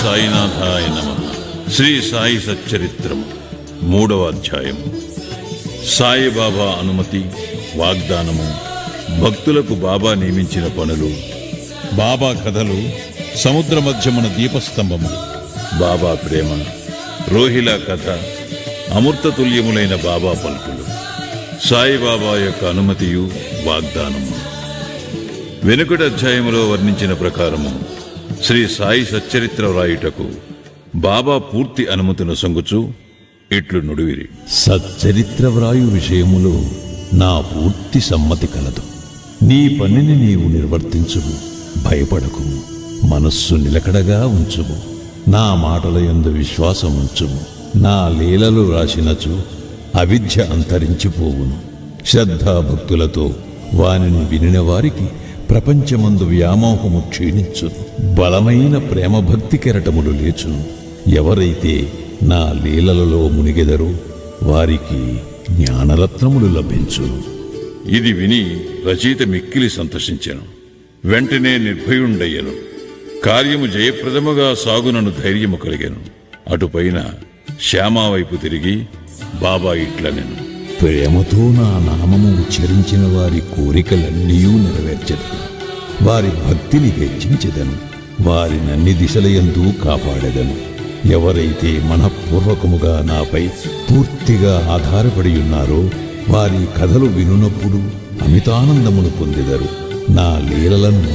సాయినాథాయ నమః. శ్రీ సాయి సచ్చరిత్రము 3వ అధ్యాయం. సాయిబాబా అనుమతి, వాగ్దానము, భక్తులకు బాబా నియమించిన పనులు, బాబా కథలు, సముద్ర మధ్యమున దీపస్తంభము, బాబా ప్రేమ, రోహిలా కథ, అమృతతుల్యములైన బాబా పలుకులు, సాయిబాబా యొక్క అనుమతియు వాగ్దానము. వెనుకటి అధ్యాయములో వర్ణించిన ప్రకారము శ్రీ సాయి సచ్చరిత్ర వ్రాయుటకు బాబా పూర్తి అనుమతిని సొంగుచు ఇట్లు నుడివిరి. సచ్చరిత్ర వ్రాయు విషయములో నా పూర్తి సమ్మతి కలదు. నీ పనిని నీవు నిర్వర్తించుము, భయపడకు, మనస్సు నిలకడగా ఉంచుము, నా మాటల యందు విశ్వాసం ఉంచుము. నా లీలలు రాసినచు అవిద్య అంతరించిపోవును. శ్రద్ధాభక్తులతో వానిని వినిన వారికి ప్రపంచమందు వ్యామోహము క్షీణించును. బలమైన ప్రేమభక్తి కెరటములు లేచును. ఎవరైతే నా లీలలలో మునిగెదరో వారికి జ్ఞానరత్నములు లభించును. ఇది విని రచయిత మిక్కిలి సంతోషించెను. వెంటనే నిర్భయుండయ్యను. కార్యము జయప్రదముగా సాగునను ధైర్యము కలిగెను. అటుపైన శ్యామా వైపు తిరిగి బాబా ఇట్లనెను. ప్రేమతో నా నామము ఉచ్చరించిన వారి కోరికలన్నీ నెరవేర్చెదను. వారి భక్తిని హెచ్చించెదను. వారినన్ని దిశలయందు కాపాడెదను. ఎవరైతే మనఃపూర్వకముగా నాపై పూర్తిగా ఆధారపడి ఉన్నారో వారి కథలు వినునప్పుడు అమితానందమును పొందెదరు. నా లీలలను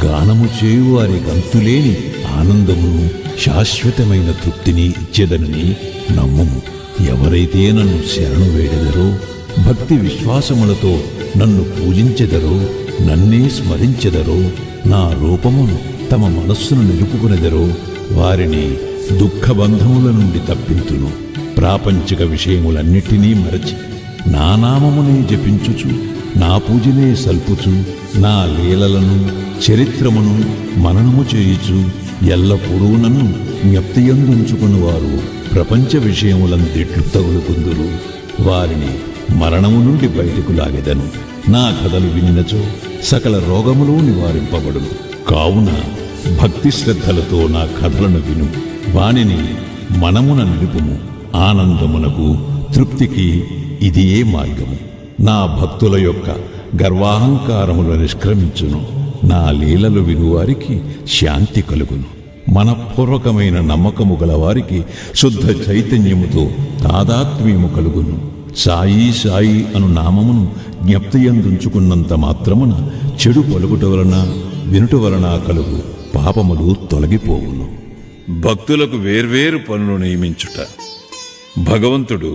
గానము చేయు వారి గంతులేని ఆనందమును, శాశ్వతమైన తృప్తిని ఇచ్చేదనని నమ్ముము. ఎవరైతే నన్ను శరణు వేడెదరో, భక్తి విశ్వాసములతో నన్ను పూజించెదరో, నన్నే స్మరించెదరో, నా రూపమును తమ మనస్సును నిలుపుకునెదరో వారిని దుఃఖబంధముల నుండి తప్పింతును. ప్రాపంచిక విషయములన్నిటినీ మరచి నా నామమునే జపించుచు, నా పూజనే సల్పుచు, నా లీలలను చరిత్రమును మననము చేయుచు ఎల్లప్పుడూ నన్ను జ్ఞప్తియందుంచుకుని వారు ప్రపంచ విషయములందిట్లు తగులుకుందురు. వారిని మరణము నుండి బయటకు లాగెదను. నా కథలు వినినచో సకల రోగములు నివారింపబడును. కావున భక్తి శ్రద్ధలతో నా కథలను విను. వానిని మనమున నిలుపుము. ఆనందమునకు, తృప్తికి ఇదియే మార్గము. నా భక్తుల యొక్క గర్వాహంకారములు నిష్క్రమించును. నా లీలలు వినువారికి శాంతి కలుగును. మనఃపూర్వకమైన నమ్మకము గలవారికి శుద్ధ చైతన్యముతో తాదాత్మ్యము కలుగును. సాయి సాయి అను నామమును జ్ఞప్తియందుంచుకున్నంత మాత్రమున చెడు పలుకుట వలన, వినుట వలన కలుగు పాపములు తొలగిపోవును. భక్తులకు వేర్వేరు పనులు నియమించుట. భగవంతుడు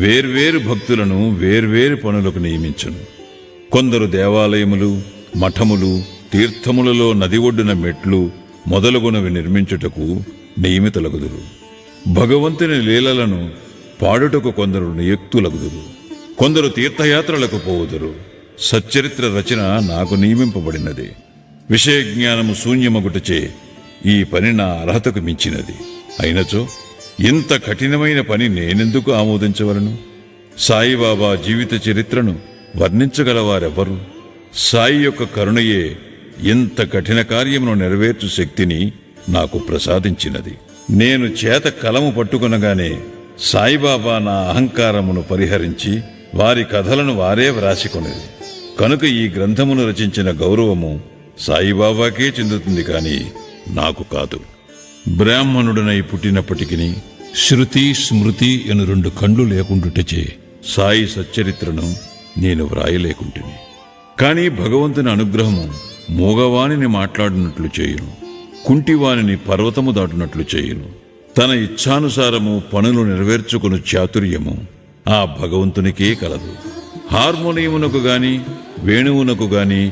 వేర్వేరు భక్తులను వేర్వేరు పనులకు నియమించును. కొందరు దేవాలయములు, మఠములు, తీర్థములలో నది ఒడ్డున మెట్లు మొదలగునవి నిర్మించుటకు నియమితులగుదురు. భగవంతుని లీలలను పాడుటకు కొందరు నియుక్తులగుదురు. కొందరు తీర్థయాత్రలకు పోవుదురు. సచ్చరిత్ర రచన నాకు నియమింపబడినది. విషయజ్ఞానము శూన్యమగుటచే ఈ పని నా అర్హతకు మించినది. అయినచో ఇంత కఠినమైన పని నేనెందుకు ఆమోదించవలను? సాయిబాబా జీవిత చరిత్రను వర్ణించగలవారెవ్వరు? సాయి యొక్క కరుణయే ఇంత కఠిన కార్యమును నెరవేర్చు శక్తిని నాకు ప్రసాదించినది. నేను చేత కలము పట్టుకునగానే సాయిబాబా నా అహంకారమును పరిహరించి వారి కథలను వారే వ్రాసికొనేది. కనుక ఈ గ్రంథమును రచించిన గౌరవము సాయిబాబాకే చెందుతుంది కాని నాకు కాదు. బ్రాహ్మణుడనై పుట్టినప్పటికీ శృతి, స్మృతి అను 2 కండ్లు లేకుండుటచే సాయి సచ్చరిత్రను నేను వ్రాయలేకుంటుని. కాని భగవంతుని అనుగ్రహము మూగవాణిని మాట్లాడినట్లు చేయును, కుంటివాణిని పర్వతము దాటునట్లు చేయును. తన ఇచ్ఛానుసారము పనులు నెరవేర్చుకుని చాతుర్యము ఆ భగవంతునికే కలదు. హార్మోనియమునకు గాని వేణువునకు గాని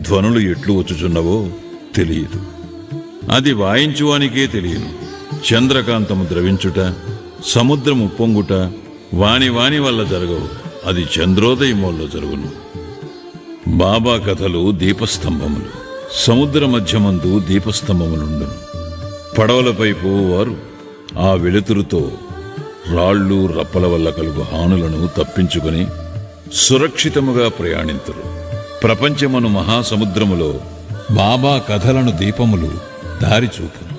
ధ్వనులు ఎట్లు వచ్చుచున్నవో తెలియదు. అది వాయించువానికే తెలియను. చంద్రకాంతము ద్రవించుట, సముద్రము పొంగుట వాని వాని వల్ల జరగవు. అది చంద్రోదయం వల్ల జరుగును. బాబా కథలు దీపస్తంభములు. సముద్ర మధ్యమందు దీపస్తంభములుండును. పడవలపై పోవారు ఆ వెలుతురుతో రాళ్ళు రప్పల వల్ల కలుగు హానులను తప్పించుకుని సురక్షితముగా ప్రయాణింతురు. ప్రపంచమను మహాసముద్రములో బాబా కథలను దీపములు దారి చూపును.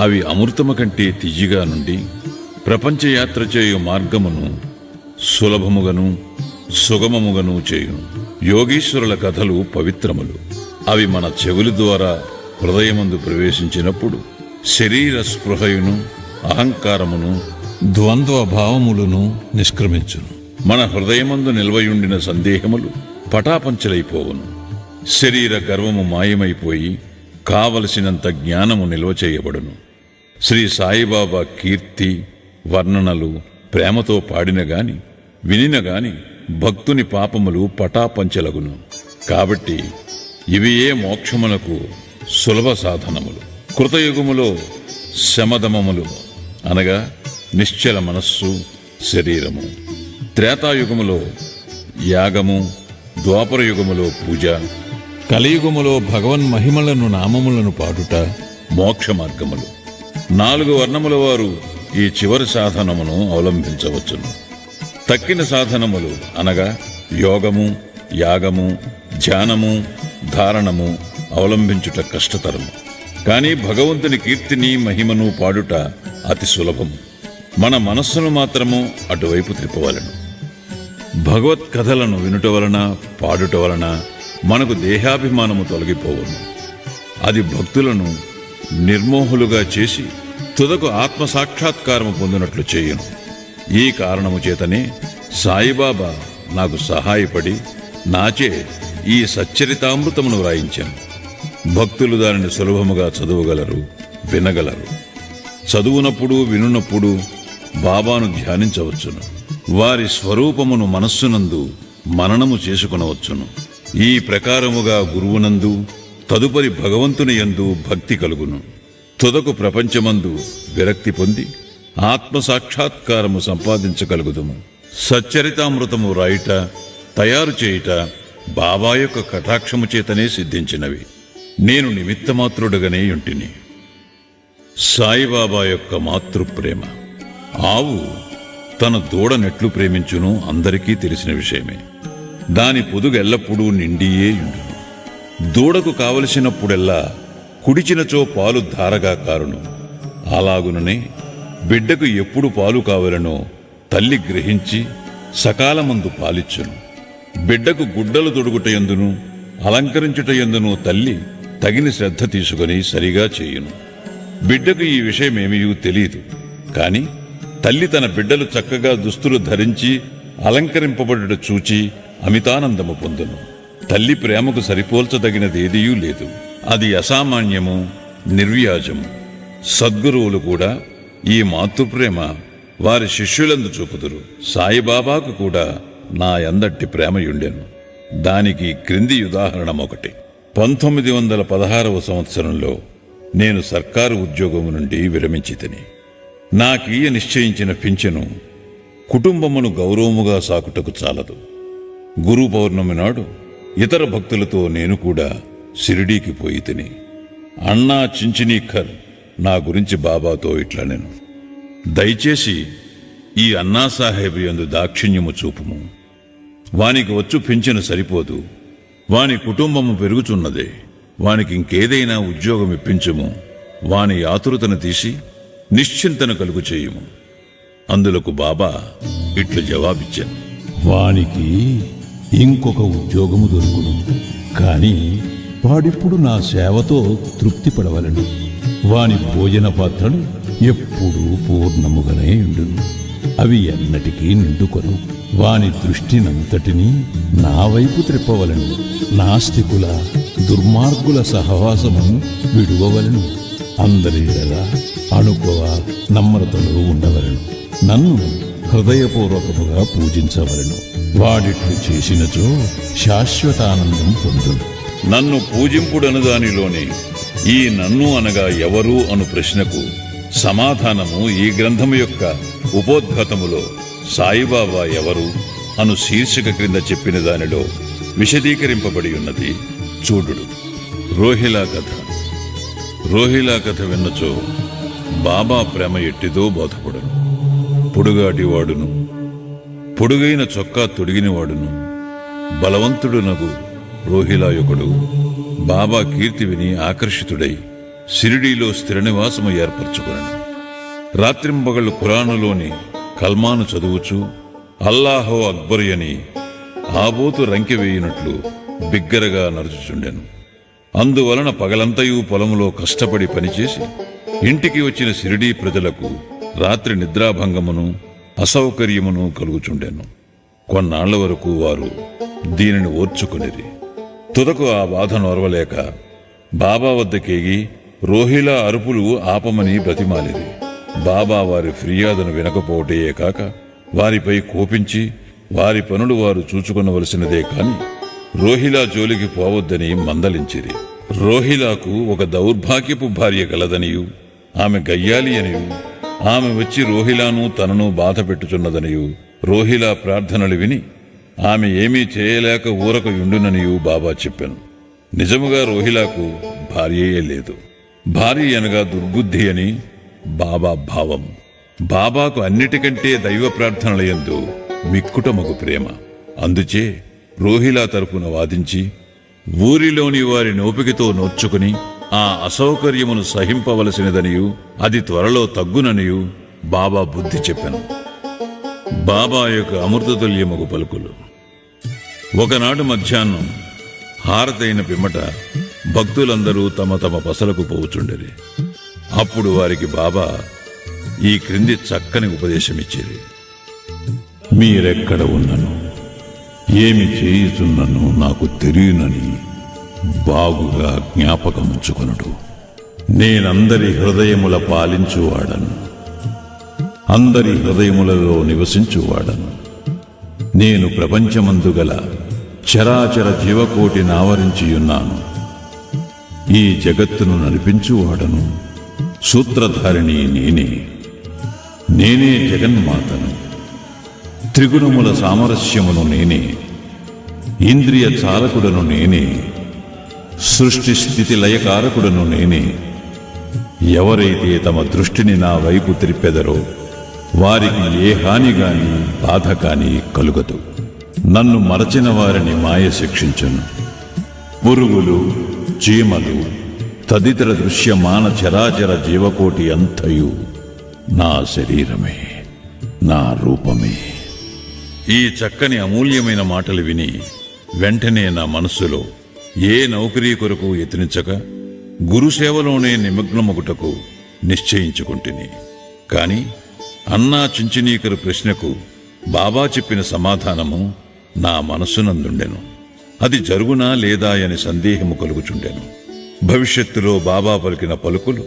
అవి అమృతము కంటే తియ్యగా నుండి ప్రపంచయాత్ర చేయు మార్గమును సులభముగను సుగమముగను చేయును. యోగీశ్వరుల కథలు పవిత్రములు. అవి మన చెవుల ద్వారా హృదయమందు ప్రవేశించినప్పుడు శరీర స్పృహయును అహంకారమును ద్వంద్వ భావములను నిష్క్రమించును. మన హృదయమందు నిల్వయుండిన సందేహములు పటాపంచలైపోవును. శరీర గర్వము మాయమైపోయి కావలసినంత జ్ఞానము నిల్వ చేయబడును. శ్రీ సాయిబాబా కీర్తి వర్ణనలు ప్రేమతో పాడిన గాని వినిన గాని భక్తుని పాపములు పటాపంచలగును. కాబట్టి ఇవియే మోక్షమునకు సులభ సాధనములు. కృతయుగములో శమదమములు అనగా నిశ్చల మనస్సు శరీరము, త్రేతాయుగములో యాగము, ద్వాపరయుగములో పూజ, కలియుగములో భగవన్మహిమలను నామములను పాడుట మోక్ష మార్గములు. 4 వర్ణముల వారు ఈ చివరి సాధనమును అవలంబించవచ్చును. తక్కిన సాధనములు అనగా యోగము, యాగము, ధ్యానము, ధారణము అవలంబించుట కష్టతరము. కానీ భగవంతుని కీర్తిని మహిమను పాడుట అతి సులభము. మన మనస్సును మాత్రము అటువైపు త్రిప్పవలెను. భగవత్ కథలను వినుట వలన పాడుట వలన మనకు దేహాభిమానము తొలగిపోవును. అది భక్తులను నిర్మోహులుగా చేసి తుదకు ఆత్మసాక్షాత్కారము పొందినట్లు చేయును. ఈ కారణము చేతనే సాయిబాబా నాకు సహాయపడి నాచే ఈ సచ్చరితామృతమును వ్రాయించాను. భక్తులు దానిని సులభముగా చదువగలరు, వినగలరు. చదువునప్పుడు వినున్నప్పుడు బాబాను ధ్యానించవచ్చును. వారి స్వరూపమును మనస్సునందు మననము చేసుకునవచ్చును. ఈ ప్రకారముగా గురువునందు తదుపరి భగవంతుని యందు భక్తి కలుగును. తుదకు ప్రపంచమందు విరక్తి పొంది ఆత్మసాక్షాత్కారము సంపాదించగలుగుదుము. సచ్చరితామృతము రాయుట, తయారు చేయుట బాబా యొక్క కటాక్షము చేతనే సిద్ధించినవి. నేను నిమిత్తమాత్రుడుగానే యుంటిని. సాయిబాబా యొక్క మాతృప్రేమ. ఆవు తన దూడనెట్లు ప్రేమించును అందరికీ తెలిసిన విషయమే. దాని పొదుగు ఎల్లప్పుడూ నిండియే యుండును. దూడకు కావలసినప్పుడెల్లా కుడిచినచో పాలు ధారగా కారును. అలాగుననే బిడ్డకు ఎప్పుడు పాలు కావలనో తల్లి గ్రహించి సకాలమందు పాలిచ్చును. బిడ్డకు గుడ్డలు తొడుగుటయందును అలంకరించుటయందును తల్లి తగిన శ్రద్ధ తీసుకుని సరిగా చేయును. బిడ్డకు ఈ విషయమేమీ తెలియదు. కాని తల్లి తన బిడ్డలు చక్కగా దుస్తులు ధరించి అలంకరింపబడుట చూచి అమితానందము పొందును. తల్లి ప్రేమకు సరిపోల్చదగినదేదీ లేదు. అది అసామాన్యము, నిర్వ్యాజము. సద్గురువులు కూడా ఈ మాతృప్రేమ వారి శిష్యులందు చూపుదురు. సాయిబాబాకు కూడా నా యందట్టి ప్రేమయుండెను. దానికి క్రింది ఉదాహరణమొకటి. 1916వ సంవత్సరంలో నేను సర్కారు ఉద్యోగము నుండి విరమించితిని. నాకీయ నిశ్చయించిన పింఛను కుటుంబమును గౌరవముగా సాకుటకు చాలదు. గురు పౌర్ణమి నాడు ఇతర భక్తులతో నేను కూడా షిరిడీకి పోయి తిని. అన్నా చించినీఖర్ నా గురించి బాబాతో ఇట్లనెను: దయచేసి ఈ అన్నాసాహెబ్ యందు దాక్షిణ్యము చూపుము. వానికి వచ్చు పింఛను సరిపోదు. వాని కుటుంబము పెరుగుచున్నదే. వానికి ఇంకేదైనా ఉద్యోగం ఇప్పించుము. వాని ఆతురతను తీసి నిశ్చింతను కలుగు చేయుము. అందులకు బాబా ఇట్లు జవాబిచ్చాను: వానికి ఇంకొక ఉద్యోగము దొరుకును. కాని వాడిప్పుడు నా సేవతో తృప్తి పడవలను. వాని భోజన పాత్రలు ఎప్పుడూ పూర్ణముగానే ఉండును. అవి ఎన్నటికీ నిండుకొను. వాని దృష్టినంతటినీ నా వైపు త్రిప్పవలను. నాస్తికుల దుర్మార్గుల సహవాసము విడువవలను. అందరిలా అనుభవ నమ్రతలో ఉండవలను. నన్ను హృదయపూర్వకముగా పూజించవలను. వాడిట్లు చేసినచో శాశ్వతానందం పొందును. నన్ను పూజింపుడను దానిలోనే ఈ నన్ను అనగా ఎవరు అను ప్రశ్నకు సమాధానము ఈ గ్రంథము యొక్క ఉపోద్ఘాతములో సాయిబాబా ఎవరు అను శీర్షిక క్రింద చెప్పిన దానిలో విశదీకరింపబడి ఉన్నది. చూడుడు. రోహిలా కథ. రోహిలా కథ విన్నచో బాబా ప్రేమ ఎట్టిదో బోధపడను. పొడుగాటివాడును, పొడుగైన చొక్కా తొడిగినవాడును, బలవంతుడునగు రోహిలాయుకుడు బాబా కీర్తి విని ఆకర్షితుడై షిరిడీలో స్థిర నివాసము ఏర్పరచుకున్నాను. రాత్రింబగళ్ళు ఖురానులోని కల్మాను చదువుచూ అల్లాహో అక్బర్ అని ఆబోతు రంకె వేయినట్లు బిగ్గరగా నడుచుచుండెను. అందువలన పగలంతయూ పొలములో కష్టపడి పనిచేసి ఇంటికి వచ్చిన షిరిడీ ప్రజలకు రాత్రి నిద్రాభంగమును అసౌకర్యమును కలుగుచుండెను. కొన్నాళ్ల వరకు వారు దీనిని ఓర్చుకునిరి. తుదకు ఆ బాధను ఓర్వలేక బాబా వద్దకేగి రోహిలా అరుపులు ఆపమని బ్రతిమాలిరి. బాబా వారి ఫిర్యాదును వినకపోవటే కాక వారిపై కోపించి వారి పనులు వారు చూచుకొనవలసినదే కాని రోహిలా జోలికి పోవద్దని మందలించిరి. రోహిలాకు ఒక దౌర్భాగ్యపు భార్య కలదనియు, ఆమె గయ్యాలి అనియు, ఆమె వచ్చి రోహిలాను తనను బాధ పెట్టుచున్నదనియు రోహిలా ప్రార్థనలు విని ఆమె ఏమీ చేయలేక ఊరకు యుండుననియు బాబా చెప్పెను. నిజముగా రోహిలాకు భార్యయే లేదు. భార్య అనగా దుర్బుద్ధి అని బాబా భావం. బాబాకు అన్నిటికంటే దైవ ప్రార్థనలయందు మిక్కుటమగు ప్రేమ. అందుచే రోహిలా తరపున వాదించి ఊరిలోని వారి నోపికతో నోర్చుకుని ఆ అసౌకర్యమును సహింపవలసినదనియు అది త్వరలో తగ్గుననియు బాబా బుద్ధి చెప్పెను. బాబా యొక్క అమృతతుల్యమగు పలుకులు. ఒకనాడు మధ్యాహ్నం హారతైన పిమ్మట భక్తులందరూ తమ తమ పసలకు పోవుచుండెరి. అప్పుడు వారికి బాబా ఈ క్రింది చక్కని ఉపదేశమిచ్చేది. మీరెక్కడ ఉన్నను, ఏమి చేయుచున్నను నాకు తెలియనని బాగుగా జ్ఞాపకముంచుకొనుడు. నేనందరి హృదయముల పాలించువాడను, అందరి హృదయములలో నివసించువాడను. నేను ప్రపంచమందు గల చరాచర జీవకోటిని ఆవరించియున్నాను. ఈ జగత్తును నడిపించువాడను, సూత్రధారిణి నేనే. నేనే జగన్మాతను. త్రిగుణముల సామరస్యమును నేనే. ఇంద్రియ చాలకుడను నేనే. సృష్టి స్థితి లయకారకుడను నేనే. ఎవరైతే తమ దృష్టిని నా వైపు త్రిప్పెదరో వారికి ఏ హాని గాని బాధ కాని కలుగదు. నన్ను మరచిన వారిని మాయ శిక్షించును. పురుగులు, చీమలు తదితర దృశ్యమాన చరాచర జీవకోటి అంతయు నా శరీరమే, నా రూపమే. ఈ చక్కని అమూల్యమైన మాటలు విని వెంటనే నా మనస్సులో ఏ నౌకరీ కొరకు యత్నించక గురుసేవలోనే నిమగ్నమగుటకు నిశ్చయించుకుంటుని. కాని అన్నా చించినీకరు ప్రశ్నకు బాబా చెప్పిన సమాధానము నా మనస్సునందుండెను. అది జరుగునా లేదా అని సందేహము కలుగుచుండెను. భవిష్యత్తులో బాబా పలికిన పలుకులు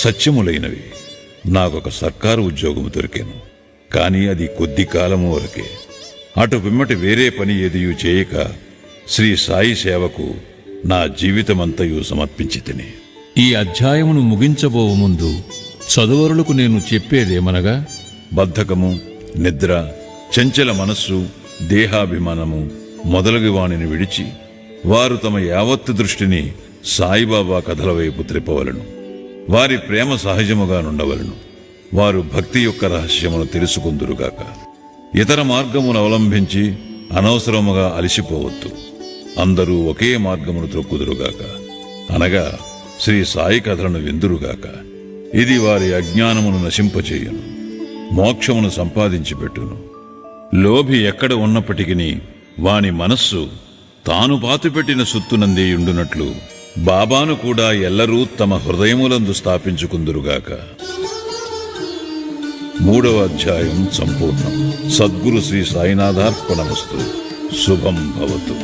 సత్యములైనవి. నాకొక సర్కారు ఉద్యోగము దొరికెను. కాని అది కొద్ది కాలము వరకే. అటు పిమ్మటి వేరే పని ఏదియూ చేయక శ్రీ సాయి సేవకు నా జీవితమంతయు సమర్పించి తిని. ఈ అధ్యాయమును ముగించబోవు ముందు చదువరులకు నేను చెప్పేదేమనగా, బద్ధకము, నిద్ర, చంచల మనస్సు, దేహాభిమానము మొదలగు వాణిని విడిచి వారు తమ యావత్తు దృష్టిని సాయిబాబా కథల వైపు త్రిప్పవలను. వారి ప్రేమ సహజముగా నుండవలను. వారు భక్తి యొక్క రహస్యమును తెలుసుకుందురుగాక. ఇతర మార్గమును అవలంబించి అనవసరముగా అలసిపోవద్దు. అందరూ ఒకే మార్గమును త్రొక్కుదురుగాక, అనగా శ్రీ సాయి కథలను విందురుగాక. ఇది వారి అజ్ఞానమును నశింపచేయును, మోక్షమును సంపాదించి పెట్టును. లోభి ఎక్కడ ఉన్నప్పటికీ వాని మనస్సు తాను పాతిపెట్టిన సుత్తునందే ఉండునట్లు బాబాను కూడా ఎల్లరూ తమ హృదయములందు స్థాపించుకుందురుగాక. 3వ అధ్యాయం సంపూర్ణం. సద్గురు శ్రీ సాయినాథార్పణమస్తు. శుభం భవతు.